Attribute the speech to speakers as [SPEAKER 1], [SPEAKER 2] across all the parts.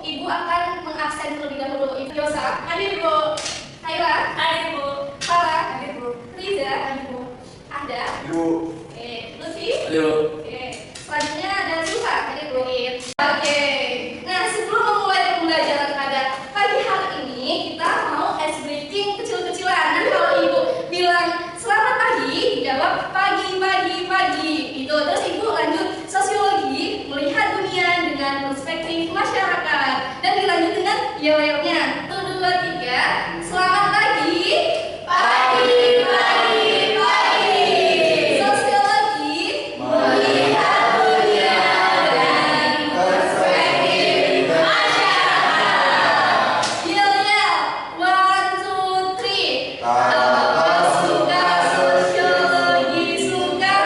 [SPEAKER 1] Ibu akan mengabsen terlebih dahulu. Ibu Yosa, hadir Ibu. Haira, hadir Ibu. Farah, hadir Ibu. Riza, hadir Ibu. Ada? Ibu. Oke, Lutfi? Hadir. Oke, selanjutnya ada Suha, hadir Ibu. Oke, nah sebelum memulai pembelajaran pada pagi hari ini, kita mau ice breaking kecil-kecilan. Nah kalau Ibu bilang selamat pagi, jawab pagi, pagi, pagi. Itu terus Ibu lanjut sosiologi, melihat dunia dengan perspektif masyarakat. Dan dilanjut dengan yel-yelnya. 1, 2, 3. Selamat pagi. Pagi, pagi, pagi. Sosiologi melihat dunia dan perspektif masyarakat. Yel-yel. 1, 2, 3. Apa suka sosiologi suka?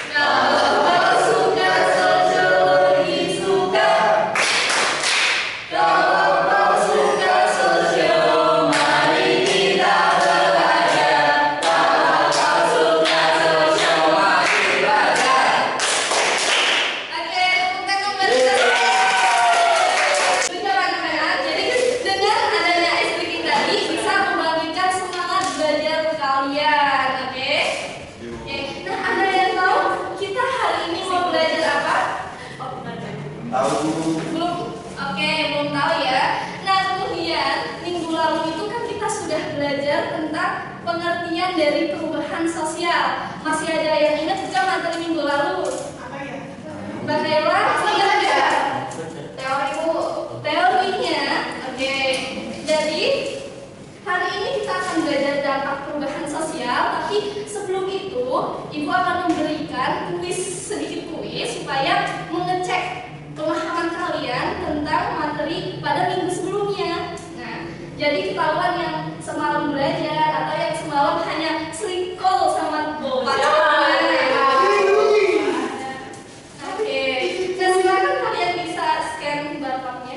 [SPEAKER 1] Kalau suka sosiologi suka. Kalau kau suka sosio, mari kita belajar. Kalau kau suka sosio, mari belajar. Oke, tepuk tangan bersama. Benar anak-anak. Jadi dengan adanya ice breaking tadi bisa membangkitkan semangat belajar kalian. Oke? Oke. Nah, ada yang tahu kita hari ini mau belajar apa? Belum. Oke, belum tahu ya. Nah, kemudian minggu lalu itu kan kita sudah belajar tentang pengertian dari perubahan sosial. Masih ada yang ingat juga materi minggu lalu? Apa ya? Mbak Kayla, ingat nggak? Teori Bu. Teorinya, oke. Jadi hari ini kita akan belajar dampak perubahan sosial. Tapi sebelum itu, Ibu akan memberikan sedikit kuis supaya mengecek pemahaman kalian tentang materi pada minggu sebelumnya. Nah, jadi ketahuan yang semalam belajar atau yang semalam hanya sleep call sama pacarnya. Oke, dan sekarang kalian bisa scan barcode-nya.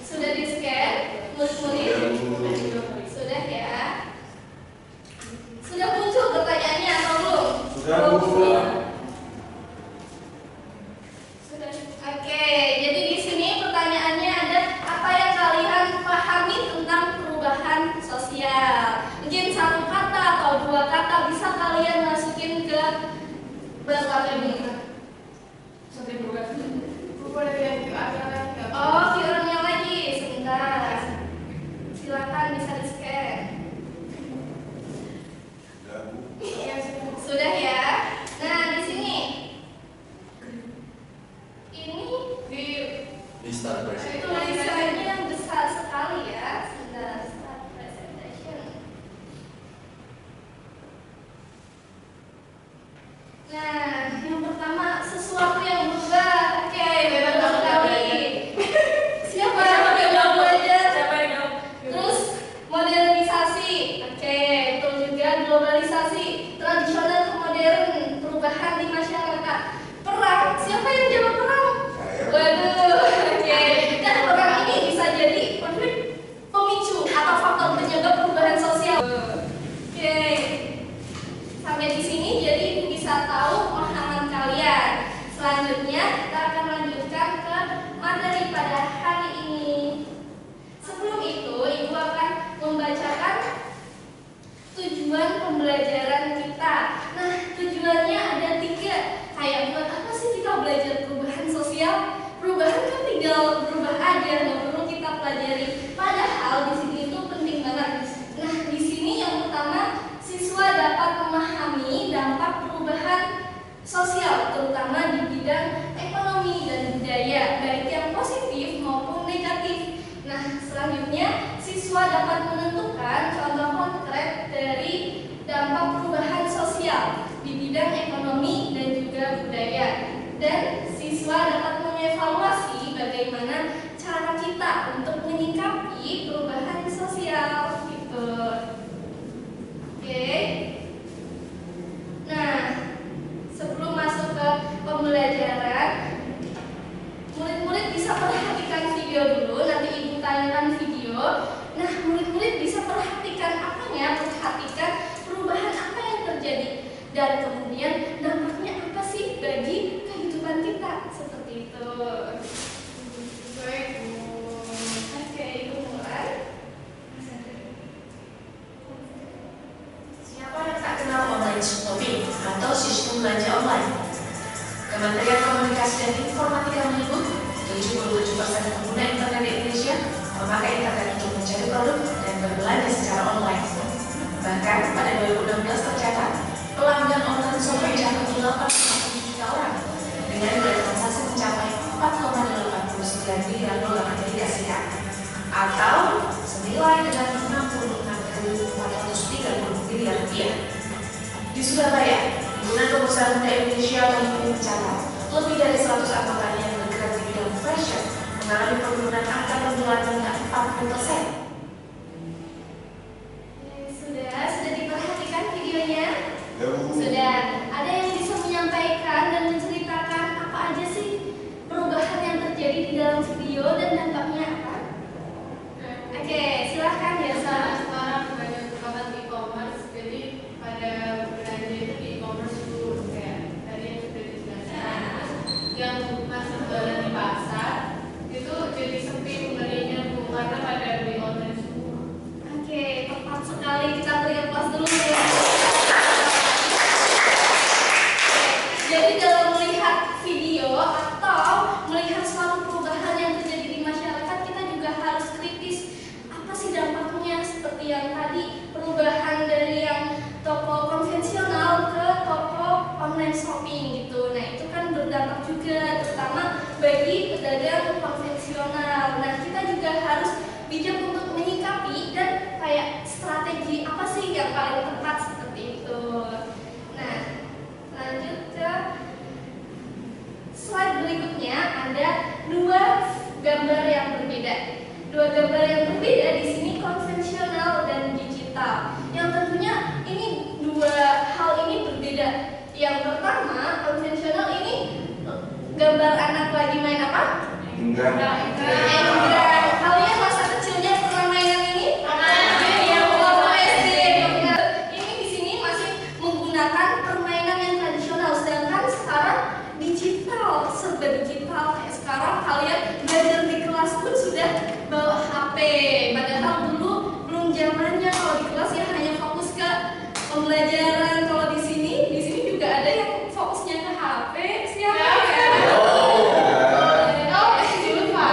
[SPEAKER 1] Sudah di scan? Murid-murid? Sudah ya? Sudah muncul pertanyaannya atau belum?
[SPEAKER 2] Sudah, Bu.
[SPEAKER 1] Sudah. Oke, jadi di sini pertanyaannya ada apa yang kalian pahami tentang perubahan sosial? Mungkin satu kata atau dua kata bisa kalian masukin ke barcode ini. Oh, QR-nya lagi. Sebentar. Silakan bisa di-scan. Sudah ya. Nah, di sini. Ini
[SPEAKER 2] Di start
[SPEAKER 1] tulisannya yang besar sekali ya. Sebentar, start presentation. Nah, yang pertama sesuatu yang berubah. Oke, benar sekali. Siapa yang mau belajar? Terus modernisasi. Oke, betul juga. Globalisasi, tradisional ke modern, perubahan di masyarakat. Perang. Siapa yang jawab perang? Waduh. Oke. Dan perang ini bisa jadi konflik tinggal berubah aja, nggak perlu kita pelajari. Padahal di sini itu penting banget. Nah, di sini yang pertama, siswa dapat memahami dampak perubahan sosial, terutama di bidang ekonomi dan budaya, baik yang positif maupun negatif. Nah, selanjutnya siswa dapat menentukan contoh konkret dari dampak perubahan sosial di bidang ekonomi dan juga budaya. Dan siswa dapat mengevaluasi bagaimana cara kita untuk menyikapi perubahan sosial gitu. Oke. Nah, sebelum masuk ke pembelajaran, murid-murid bisa perhatikan video dulu, nanti ibu tanyakan video. Nah, murid-murid bisa perhatikan apanya, perhatikan perubahan apa yang terjadi, dan kemudian dampaknya apa sih bagi kehidupan kita, seperti itu. Baik, oke, ibu mulai.
[SPEAKER 3] Siapa yang tak kenal online shopping atau sistem belanja online? Kementerian Komunikasi dan Informatika menyebut 77% pengguna internet di Indonesia memakai internet untuk mencari produk dan berbelanja secara online. Bahkan pada 2016 tercatat pelanggan online shopping mencapai 8,7 juta orang dengan nilai transaksi mencapai 4,89 miliar dolar Amerika Serikat atau senilai dengan 66.430 miliar rupiah. Di Surabaya, himpunan pengusaha muda Indonesia (HIMI) mencatat lebih dari 100 anggotanya yang bergerak di bidang fashion mengalami penurunan angka penjualan hingga 40%.
[SPEAKER 1] Sudah diperhatikan videonya? Sudah. Ada yang bisa menyampaikan dan menceritakan apa aja sih perubahan yang terjadi di dalam video dan dampaknya apa? Oke, silahkan ya.
[SPEAKER 4] Sekarang banyak banget e-commerce, jadi pada belanja itu di e-commerce itu kayak tadi yang sudah dijelaskan, yang masih jualan di pasar itu jadi sepi pembelinya Bu, karena pada beli online semua.
[SPEAKER 1] Oke, tepat sekali, kita beri aplaus dulu ya. Jadi dalam melihat video atau melihat suatu perubahan yang terjadi di masyarakat, kita juga harus kritis. Apa sih dampaknya, seperti yang tadi perubahan dari yang toko konvensional ke toko online shopping gitu. Nah, itu kan berdampak juga terutama bagi pedagang konvensional. Nah, kita juga harus bijak untuk menyikapi dan kayak strategi apa sih yang paling tepat, seperti itu. Nah, lanjut ke slide berikutnya, ada dua gambar yang berbeda. Dua gambar yang berbeda di sini konvensional dan digital. Yang tentunya ini dua hal ini berbeda. Yang pertama, konvensional ini gambar anak lagi main apa?
[SPEAKER 2] Enggak.
[SPEAKER 1] Enggak. Kalian masa kecilnya pernah mainan ini? Iya, waktu SD. Ini di sini masih menggunakan permainan yang tradisional, sedangkan sekarang digital, serba digital. Kayak sekarang kalian belajar di kelas pun sudah bawa HP. Padahal dulu belum zamannya, kalau di kelas ya hanya fokus ke pembelajaran. Kalau di sini juga ada yang fokusnya ke HP. Siapa ya?
[SPEAKER 4] Oh, lupa.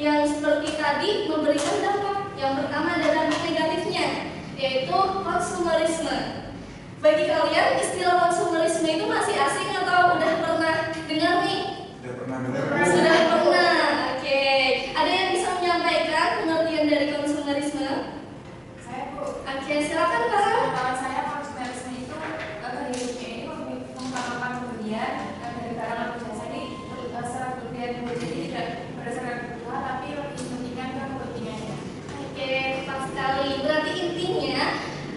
[SPEAKER 1] yang seperti tadi memberikan dampak. Yang pertama ada dampak negatifnya, yaitu konsumerisme. Bagi kalian istilah konsumerisme itu masih asing atau udah pernah dengar nih?
[SPEAKER 2] Sudah pernah dengar.
[SPEAKER 1] Sudah pernah. Oke. Ada yang bisa menyampaikan pengertian dari konsumerisme?
[SPEAKER 3] Saya Bu.
[SPEAKER 1] Oke, silakan Farah.
[SPEAKER 3] Kalau saya konsumerisme itu hidupnya ini mengutamakan kemudian dari barang atau jasa ini secara kemudian jadi tidak berdasarkan kebutuhan tapi lebih mementingkan kepentingannya.
[SPEAKER 1] Oke, tepat sekali. Berarti intinya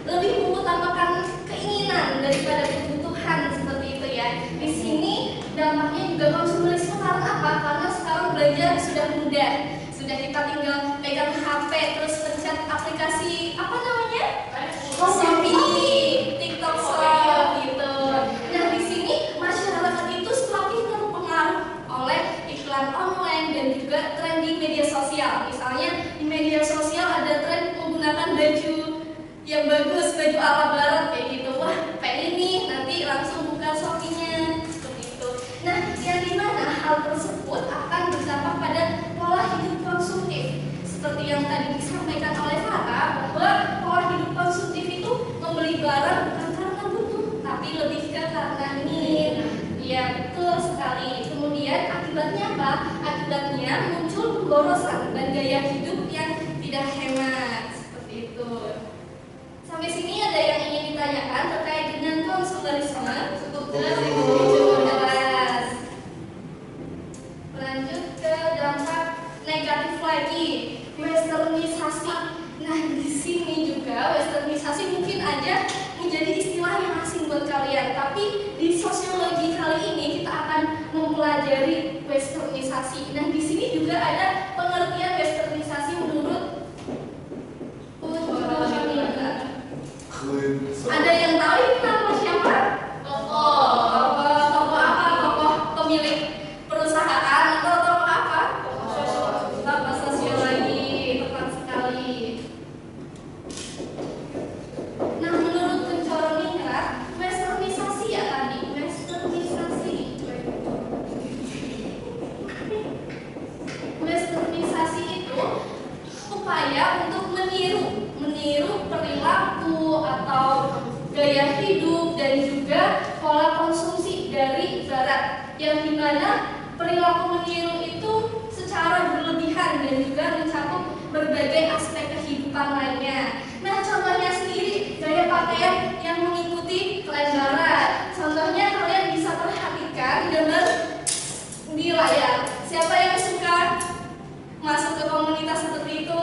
[SPEAKER 1] lebih mengutamakan keinginan daripada kebutuhan seperti itu ya. Di sini dampaknya juga konsumerisme karena apa? Karena sekarang belajar sudah mudah. Sudah kita tinggal pegang HP terus pencet aplikasi apa namanya? Shopee, TikTok Shop gitu. Nah, di sini masyarakat itu semakin terpengaruh oleh iklan online dan juga tren di media sosial. Misalnya di media sosial ada tren menggunakan baju yang bagus, baju ala barat kayak gitu. Wah, pengen ini, nanti langsung buka Shopee-nya seperti itu. Nah, yang dimana hal tersebut akan berdampak pada pola hidup konsumtif. Seperti yang tadi disampaikan oleh Farah, bahwa pola hidup konsumtif itu membeli barang bukan karena butuh, tapi lebih ke karena ingin. Ya, betul sekali. Kemudian akibatnya apa? Akibatnya muncul pemborosan dan gaya hidup yang tidak hemat. Seperti itu. Sampai sini ada yang ingin ditanyakan terkait dengan konsumerisme? Cukup jelas. Lanjut ke dampak negatif lagi, westernisasi. Nah, di sini juga westernisasi mungkin aja menjadi istilah yang asing buat kalian, tapi di sosiologi kali ini kita akan mempelajari westernisasi. Nah, di sini juga ada pengertian westernisasi menurut ada yang tahu ini nama siapa? Tokoh apa? Tokoh pemilik perusahaan atau tokoh apa? Tokoh sosiologi, tepat sekali. Nah, menurut pencorningrat, westernisasi ya tadi, westernisasi itu upaya untuk meniru perilaku atau gaya hidup dan juga pola konsumsi dari barat, yang dimana perilaku meniru itu secara berlebihan dan juga mencakup berbagai aspek kehidupan lainnya. Nah, contohnya sendiri gaya pakaian yang mengikuti tren barat. Contohnya kalian bisa perhatikan gambar di layar. Siapa yang suka masuk ke komunitas seperti itu?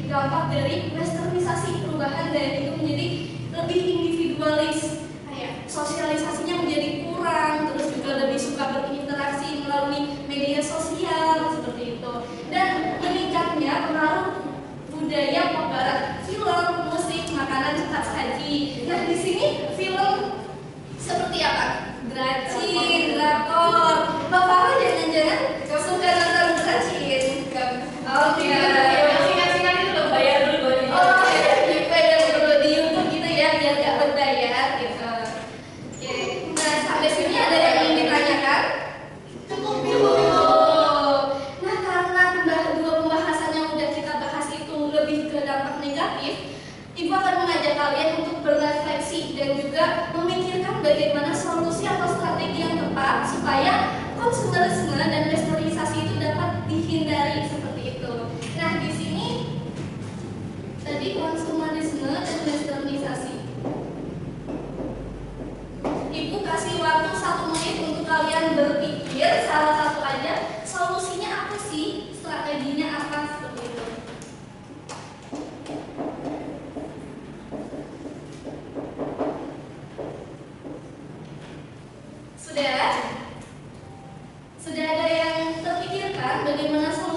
[SPEAKER 1] Dampak dari westernisasi, perubahan dari itu menjadi lebih individualis, kayak sosialisasinya menjadi kurang, terus juga lebih suka berinteraksi melalui media sosial seperti itu, dan meningkatnya pengaruh budaya pop barat, film, musik, makanan cepat saji. Nah, di sini film seperti apa? Dracin, drakor. Bapak jangan-jangan suka nonton dracin? Oke. Ibu akan mengajak kalian untuk berefleksi dan juga memikirkan bagaimana solusi atau strategi yang tepat supaya konsumerisme dan westernisasi itu dapat dihindari seperti itu. Nah, di sini tadi konsumerisme dan westernisasi. Ibu kasih waktu 1 menit untuk kalian berpikir salah satu aja solusinya apa sih, strateginya apa seperti itu. Sudah ada yang terpikirkan bagaimana solusi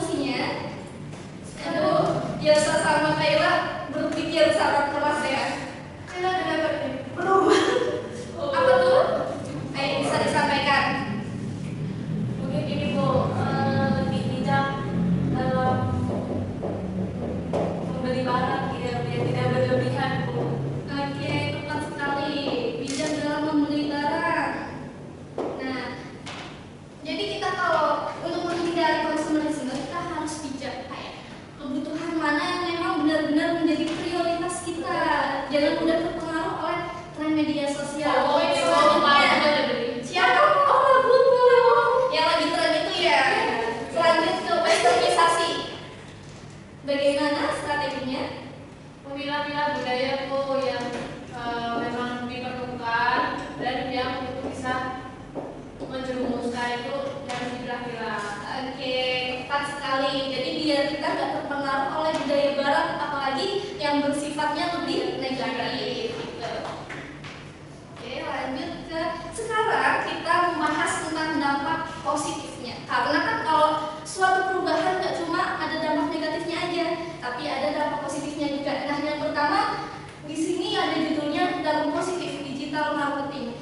[SPEAKER 4] pemilah-pilah budayaku yang memang diperlukan dan yang itu bisa menjerumuskan itu harus dipilah-pilah.
[SPEAKER 1] Oke, tepat sekali. Jadi biar kita nggak terpengaruh oleh budaya barat, apalagi yang bersifatnya lebih negatif. Gitu. Oke, lanjut ke sekarang kita membahas tentang dampak positifnya. Karena kan kalau suatu perubahan nggak cuma ada dampak negatifnya aja, tapi ada dampak positifnya juga. Nah, yang pertama di sini ada judulnya dampak positif digital marketing.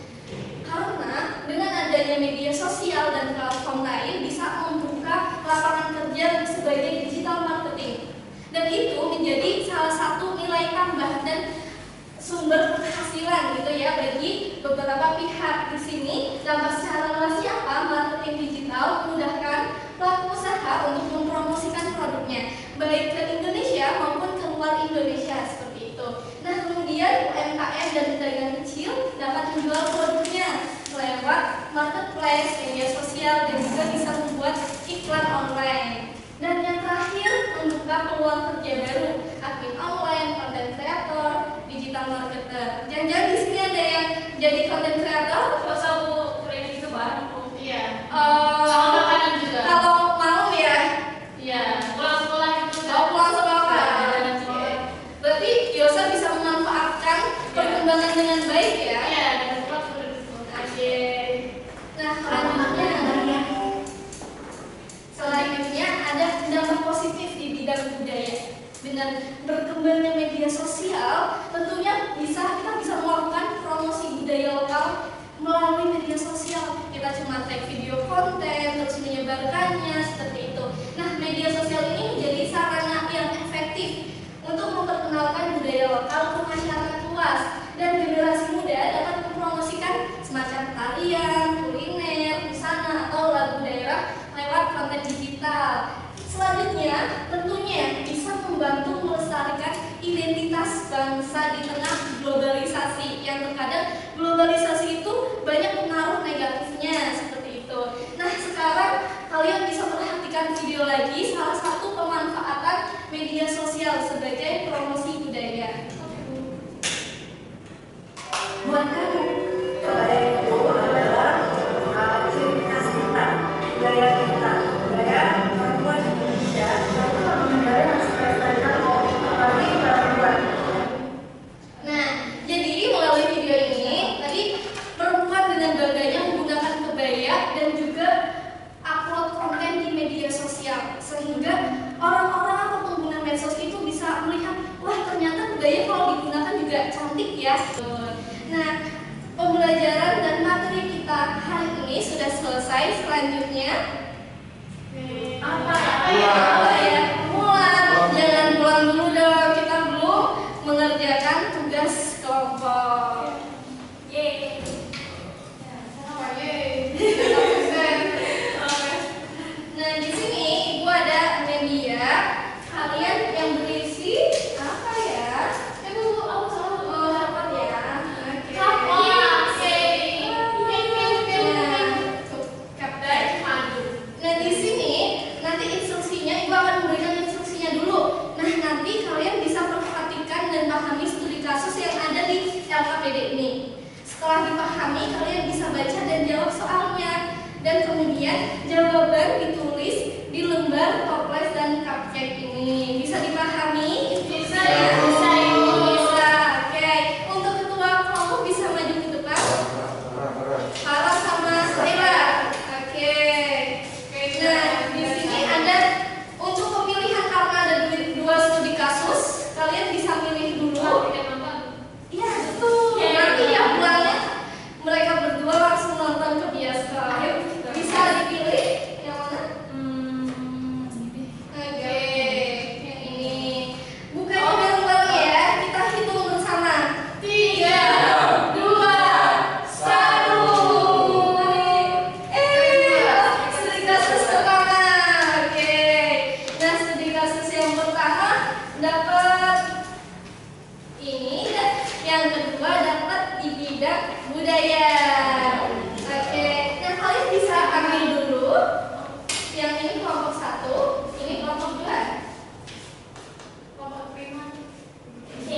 [SPEAKER 1] Karena dengan adanya media sosial dan platform lain bisa membuka lapangan kerja sebagai digital marketing, dan itu menjadi salah satu nilai tambah dan sumber penghasilan gitu ya bagi beberapa pihak. Di sini dampak secara luas apa? Marketing digital memudahkan pelaku usaha untuk mempromosikan produknya baik ke Indonesia maupun ke luar Indonesia seperti itu. Nah, kemudian UMKM dan pedagang kecil dapat menjual produknya lewat marketplace, media sosial, dan juga bisa membuat iklan online. Dan yang terakhir, membuka peluang kerja baru, admin online, content creator, digital marketer. Jangan-jangan di sini ada yang jadi content creator?
[SPEAKER 4] Masa aku training itu bareng? Iya.
[SPEAKER 1] Sama
[SPEAKER 4] makanan juga.
[SPEAKER 1] Kalau mau ya?
[SPEAKER 4] Iya. Pulang sekolah itu.
[SPEAKER 1] Pulang sekolah.
[SPEAKER 4] Sekolah.
[SPEAKER 1] Berarti Yosa bisa memanfaatkan perkembangan dengan baik ya?
[SPEAKER 4] Iya. Dan pulang sudah.
[SPEAKER 1] Oke. Nah, selanjutnya ada dampak positif di bidang budaya. Dengan berkembangnya media sosial, tentunya kita bisa melakukan promosi budaya lokal melalui media sosial. Kita cuma tag video konten, terus menyebarkannya seperti itu. Nah, media sosial ini menjadi sarana yang efektif untuk memperkenalkan budaya lokal ke masyarakat luas, dan generasi muda dapat mempromosikan semacam tarian, kuliner, busana, atau lagu daerah lewat konten digital. Selanjutnya, tentunya bisa membantu melestarikan identitas bangsa di tengah globalisasi, yang terkadang globalisasi itu banyak pengaruh negatifnya seperti itu. Nah, sekarang kalian bisa perhatikan video lagi salah satu pemanfaatan media sosial sebagai promosi budaya.
[SPEAKER 5] Buat kamu, budaya itu adalah ciri khas kita, budaya kita, budaya perempuan Indonesia, satu budaya yang melestarikan apalagi perempuan.
[SPEAKER 1] Nah, jadi melalui video ini tadi perempuan dengan bangganya menggunakan kebaya dan juga upload konten di media sosial, sehingga orang-orang atau pengguna medsos itu bisa melihat, wah ternyata kebaya kalau digunakan juga cantik ya. Nah, pembelajaran dan materi kita hari ini sudah selesai. Selanjutnya apa ya? Pulang. Jangan pulang dulu dong, kita belum mengerjakan tugas kelompok. Yeay. Nah, di sini Ibu ada media kalian yang berisi apa ya? Bu, aku selalu rapat ya. Nah, di sini nanti instruksinya Ibu akan memberikan instruksinya dulu. Nah, nanti kalian bisa perhatikan dan pahami studi kasus yang ada di LKPD ini. Setelah dipahami, kalian bisa baca dan jawab soalnya. Dan kemudian jawaban ditulis di lembar toples dan cupcake ini. Bisa dipahami? Bisa ya? Bisa Ibu, bisa. Oke. Untuk ketua kelompok bisa maju ke depan. Farah sama Saira. Oke. Nah, di sini ada untuk pemilihan karena ada dua studi kasus. Kalian bisa milih dulu. Iya, betul. Nanti ya pulangnya mereka berdua langsung nonton ke bioskop. Bisa dipilih yang mana? Oke, yang ini. Bukannya bareng-bareng ya, kita hitung bersama. 3, 2, 1. Studi kasus pertama. Oke. Nah, studi kasus yang pertama dapat ini, dan yang kedua dapat di bidang budaya. Oke, nah kalian bisa ambil dulu. Yang ini kelompok 1, ini kelompok 2.
[SPEAKER 4] Kelompok prima.
[SPEAKER 1] Oke,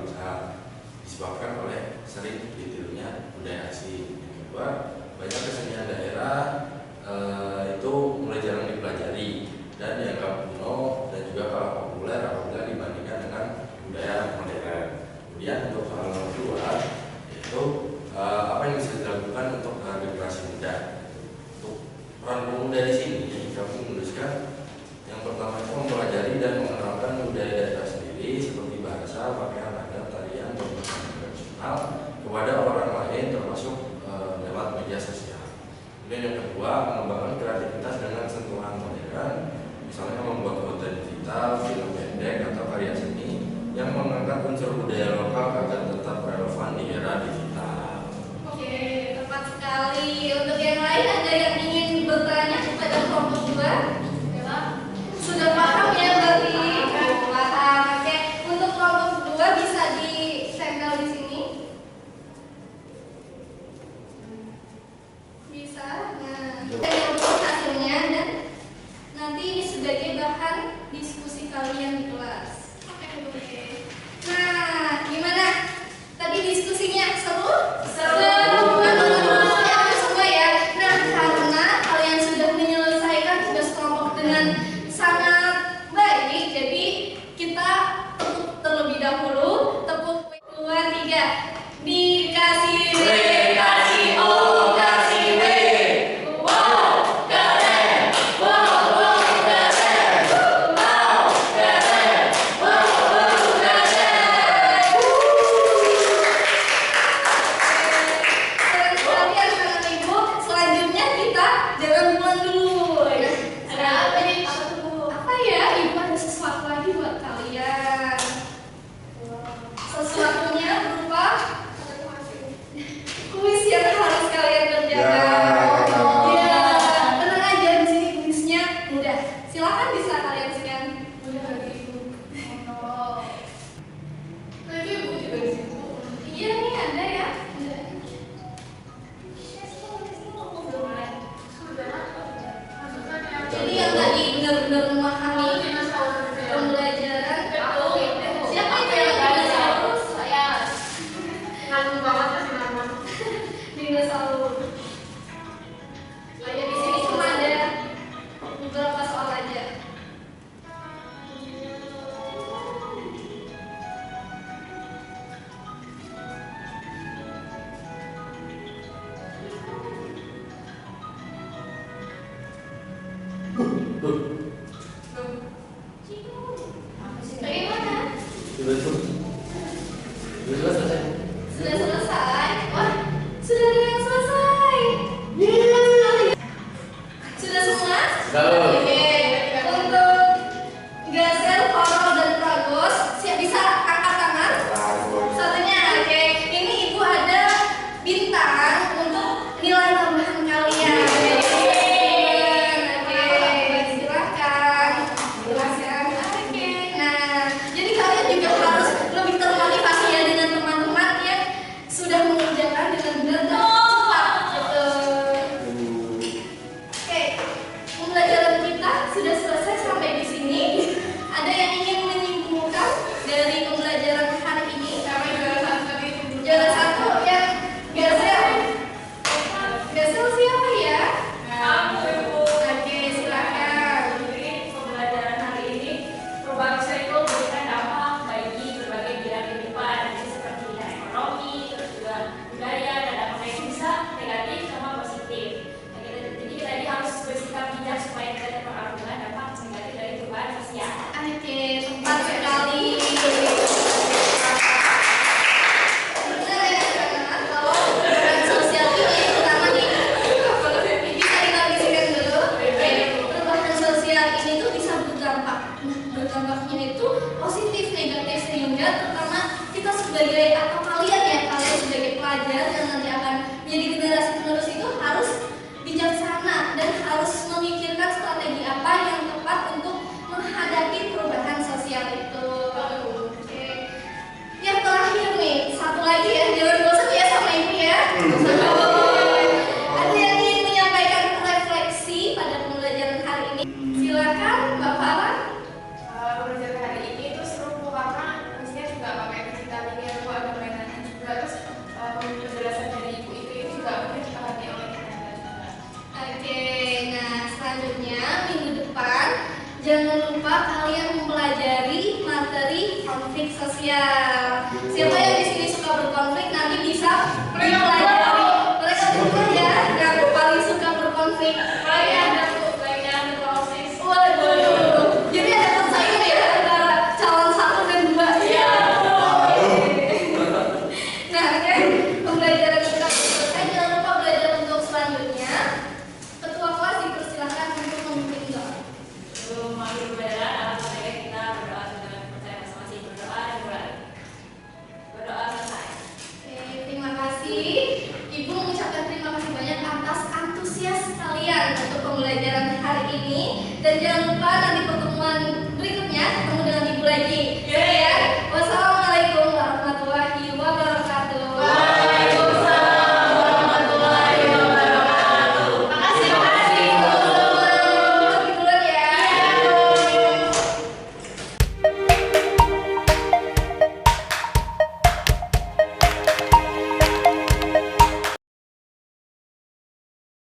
[SPEAKER 6] bangsa disebabkan oleh sering ditirunya budaya asing. Yang kedua, banyak kesenian daerah itu mulai jarang dipelajari dan dianggap kuno dan juga kalah populer apabila dibandingkan dengan budaya modern. Kemudian untuk hal kedua yaitu apa yang bisa dilakukan untuk generasi muda. Untuk peran pemuda di sini kami menuliskan yang pertama itu mempelajari dan mengenalkan budaya daerah sendiri seperti bahasa, pakaian, adat, tarian, dan permainan tradisional kepada orang lain termasuk lewat media sosial. Kemudian yang kedua, mengembangkan kreativitas dengan sentuhan modern, misalnya membuat konten digital, film pendek atau karya seni yang mengangkat unsur budaya lokal agar tetap relevan di era digital.
[SPEAKER 1] Oke, tepat sekali. Untuk yang lain ada yang ingin bertanya kepada kelompok 2? Sudah paham ya berarti? Paham. Oke, untuk kelompok 2 bisa ditempel di sini. Bisa. Nah, kita lihat hasilnya dan nanti ini sebagai bahan diskusi kalian di kelas. Oke. Nah, gimana? Tadi diskusinya seru? Seru. Semua ya. Nah, karena kalian sudah menyelesaikan tugas kelompok dengan sangat baik, jadi kita tepuk terlebih dahulu. Tepuk 2, 3. Dikasih W, kasih O, kasih W. Wow, keren. Wow, keren. Wow, keren. Wow, keren. Keren sekali anak-anak ibu. Selanjutnya kita jalan-jalan dulu. Ada apa nih? Apa ya? Ibu ada sesuatu lagi buat kalian. Sesuatunya berupa kuis yang harus kalian kerjakan. Ya, tenang aja, di sini kuisnya mudah. Silakan bisa kalian scan.
[SPEAKER 4] Udah bagi ibu. Tadi ibu juga di situ.
[SPEAKER 1] Iya nih ada ya. Ada. Jadi yang tadi benar-benar memahami pembelajaran. Siapa itu yang dinosaurus? Saya.
[SPEAKER 4] Nanggung banget kasih nama.
[SPEAKER 1] Dinosaurus. Oh ya, di sini cuma ada beberapa soal aja. Bagaimana?
[SPEAKER 6] Sudah selesai.
[SPEAKER 1] Sudah selesai? Wah, sudah ada yang selesai. Sudah semua?
[SPEAKER 6] Sudah.
[SPEAKER 1] Oke. Untuk Gazel, Korol, dan Pragos, siap bisa angkat tangan? Satunya, oke. Ini ibu ada bintang untuk nilai tambahan kalian. Oke, silahkan. Silahkan. Oke. Nah, jadi kalian juga harus lebih termotivasi ya dengan teman-teman yang sudah mengerjakan dengan benar dan cepat. Oke, pembelajaran kita sudah selesai sampai di sini. Ada yang ingin menyimpulkan dari pembelajaran hari ini?
[SPEAKER 4] Sampai juara satu tadi.
[SPEAKER 1] Juara satu yang Gazel. Gazel siapa ya?
[SPEAKER 4] Aku ibu.
[SPEAKER 1] Oke, silakan.
[SPEAKER 7] Jadi pembelajaran hari ini perubahan sosial itu memberikan dampak bagi berbagai bidang kehidupan, jadi seperti bidang ekonomi, terus juga budaya, dan dampaknya itu bisa negatif sama positif. Nah, jadi kita ini harus bersikap bijak supaya kita terpengaruh dengan dampak negatif dari perubahan sosial.
[SPEAKER 1] Oke, tepat sekali. Benar ya, teman-teman. Kalau perubahan sosial ini pertama nih, bisa kita visikan dulu. Oke, perubahan sosial ini tuh bisa berdampak. Nah, berdampaknya itu positif, negatif, sehingga terutama kita sebagai atau kalian ya, kalian sebagai pelajar yang nanti akan menjadi generasi penerus itu harus bijaksana dan harus memikirkan strategi apa yang tepat untuk menghadapi perubahan sosial itu. Oke. Yang terakhir nih, satu lagi ya, jangan bosan ya sama ibu ya. Ada yang ingin menyampaikan refleksi pada pembelajaran hari ini? Silakan, Mbak Farah.
[SPEAKER 4] Pembelajaran hari ini itu seru karena mestinya juga pakai digital ini
[SPEAKER 1] Ya, siapa yang di sini suka berkonflik nanti bisa dipelajari. Mereka berdua ya yang paling suka berkonflik.